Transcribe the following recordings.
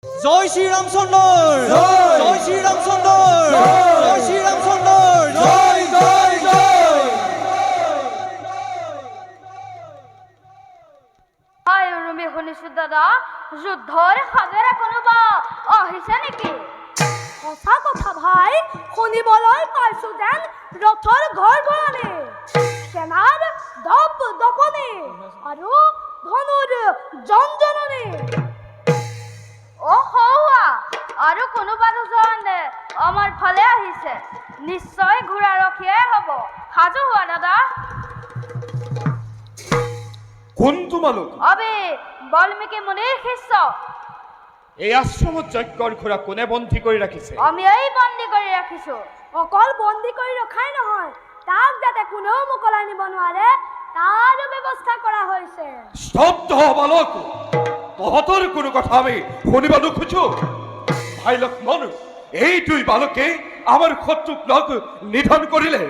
জয় শ্ৰী ৰামচন্দ্ৰ, জয় শ্ৰী ৰামচন্দ্ৰ, জয় শ্ৰী ৰামচন্দ্ৰ, জয় জয় জয়। হাই উৰুমি শুনিছো দাদা, যুদ্ধৰ সাজেৰে কোনোবা আহিছে নেকি? সঁচা কথা ভাই, শুনিবলৈ পাইছো যেন ৰথৰ ঘৰ ঘৰণি, সেনাৰ দপ দপনি আৰু ধনুৰ জনজননি। হৌৱা আৰু কোনোবা দুজন আমাৰ ফালে আহিছে, নিশ্চয় ঘোঁৰাৰখীয়ে হ'ব। সাজু হোৱা দাদা। কোন তোমালোক? আমি বাল্মীকি মুনিৰ শিষ্য। এই আশ্ৰমত যজ্ঞৰ ঘোঁৰা কোনে বন্দী কৰি ৰাখিছে? আমি এই বন্দী কৰি ৰাখিছো। অকল বন্দী কৰি ৰখাই নহয়, তাক যাতে কোনেও মোকলাই নিব নোৱাৰে তাৰো ব্যৱস্থা কৰা হৈছে। স্তব্ধ বালক, তহঁতৰ কোনো কথা আমি শুনিব নোখোজো। ভাই লক্ষ্মণ, এই দুই বালকে আমাৰ শত্ৰুক লগ নিধন কৰিলে।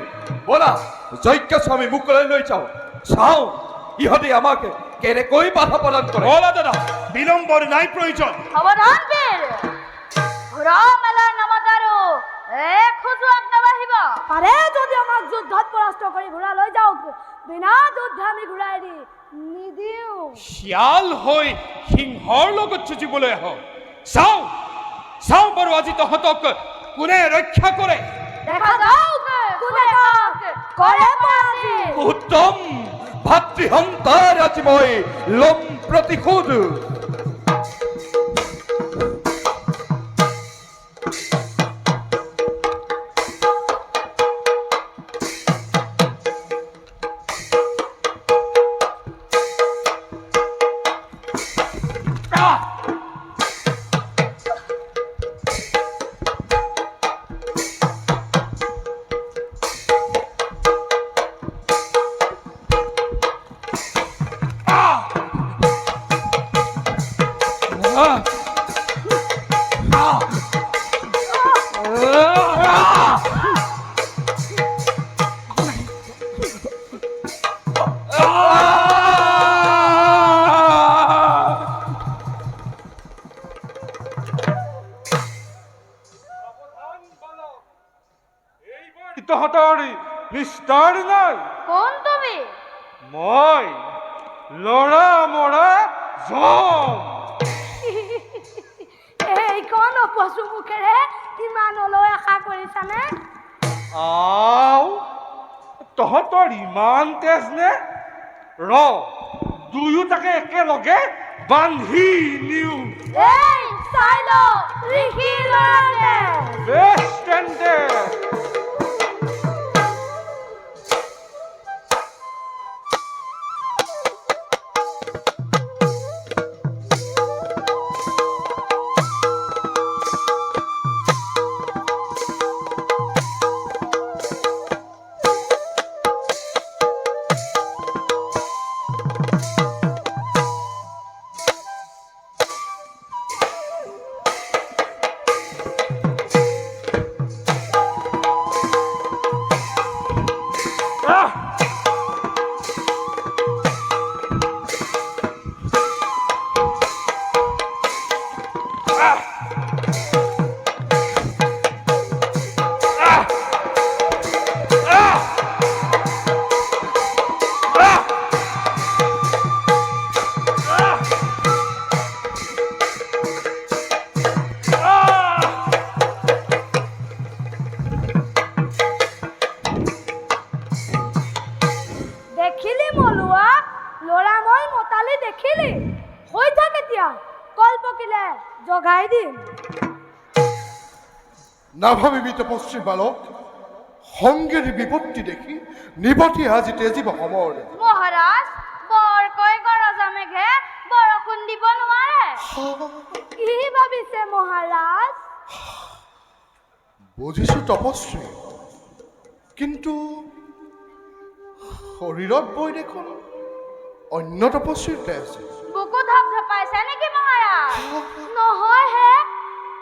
বলা যজ্ঞ স্বামী মোকলাই লৈ যাওঁ, চাওঁ ইহঁতে আমাক কেনেকৈ বাধা প্ৰদান কৰে। বলা দাদা, বিলম্বৰ নাই প্ৰয়োজন। সাৱধান বীৰ, ঘোঁৰা মেলাৰ নামত আৰু খোজো আগনাবাঢ়িব। পাৰে যদি আমাক যুদ্ধত পৰাস্ত কৰি ঘূৰা লৈ যাওক, বিনা যুদ্ধে আমি ঘূৰাই দি নিদিওঁ। শিয়াল হৈ সিংহৰ লগত যুঁজিবলৈ আহ। চাওঁ চাওঁ বাৰু আজি তহঁতক কোনে ৰক্ষা কৰে। দেখা যাওক কোনে কাক কৰে পৰাধী। উত্তম, ভাতৃহন্তাৰ আজি মই লম প্ৰতিশোধ। তহঁতৰ নিষ্ঠাৰ নাই। কোন তুমি? মই লৰা মৰা যম। এইখন অপচু মুখেৰে ইমানলৈ আশা কৰিছানে? আও, তহঁতৰ ইমান তেজ নে? ৰ দুয়োটাকে একেলগে বান্ধি নিওঁ। এই চাই ল ঋষি ল'ৰাটোৱে। বেছ তেন্তে। দেখিলি মলুৱা, ল'ৰা মই মতালি দেখিলি। হৈ থাক এতিয়া, কল পকিলে জগাই দিম। নাভাবিবি তপস্বী বালক, সংগেৰ বিপত্তি দেখি নিপতি আজি তেজিব সমৰ। মহাৰাজ, বৰকৈ গৰজা মেঘে বৰষুণ দিব নোৱাৰে। কি ভাবিছে মহাৰাজ? বুজিছো তপস্বী, কিন্তু শৰীৰত বৈ দেখোন অন্য তপস্বীৰ তেজ। বুকু ধপধপাইছে নেকি মহাৰাজ? নহয় হে,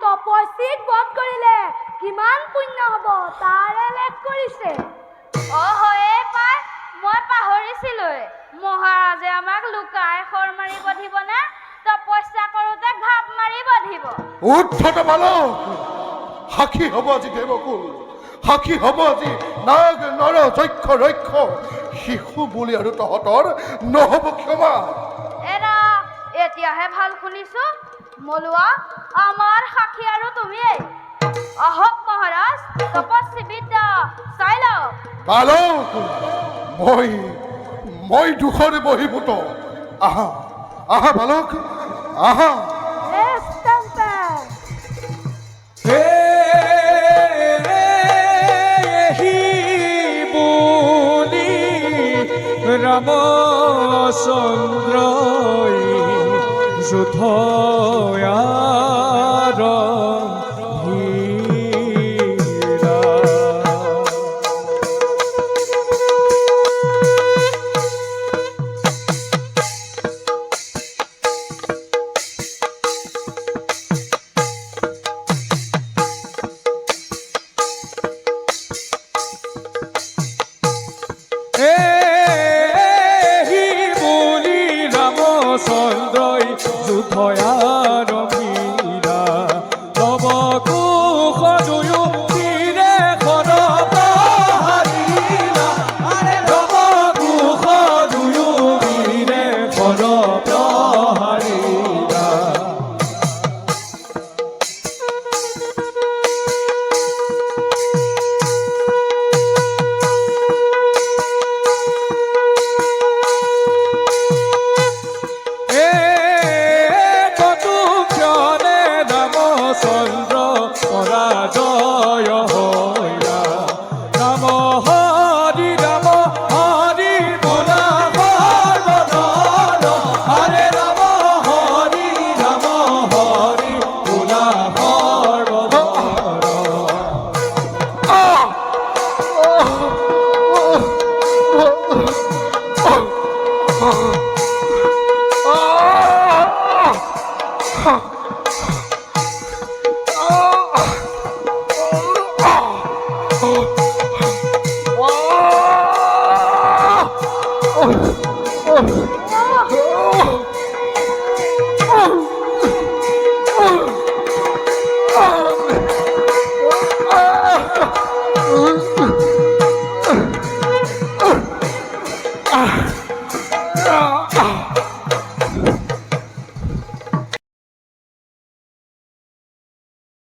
তপস্বীক বধ কৰিলে কিমান পুণ্য হ'ব তাৰে লেখ কৰিছে। হয়ে পাই, মই পাহৰিছিলোৱে। মহাৰাজে আমাক লুকাই খৰ মাৰিব দিবনে? তপস্যা কৰোঁতে ঘাপ মাৰি বান্ধিব। উদ্ধত বালক, সাক্ষী হ'ব আজি দেৱকুল, সাক্ষী হ'ব আজি নাগ নৰ যক্ষ ৰক্ষ শিশু বুলি আৰু তহঁতৰ নহ'ব ক্ষমা। এৰা এতিয়াহে ভাল শুনিছো। মলুৱা আমাৰ সাক্ষী আৰু তুমিয়েই। আহক মহাৰাজ, তপস্বী বিদ্যা চাই লওক। বালক, মই দুখৰে বহিভূত। আহা আহা বালক, আহা। ৰামচন্দ্ৰ যুদ্ধয়াৰ ভীৰা। চন্দ্ৰই যুদ্ধয়াৰ ভীৰা। তব কুশ দুয়ো তীৰে সৰপাহাৰীলা। তব কুশ দুয়ো তীৰে সৰপাহাৰীলা। চন্দ্ৰ পৰাজয় হৈলা। ৰাম হৰি ৰাম হৰি বোলা সৰ্বদল। হৰে ৰাম হৰি বোলা Oh!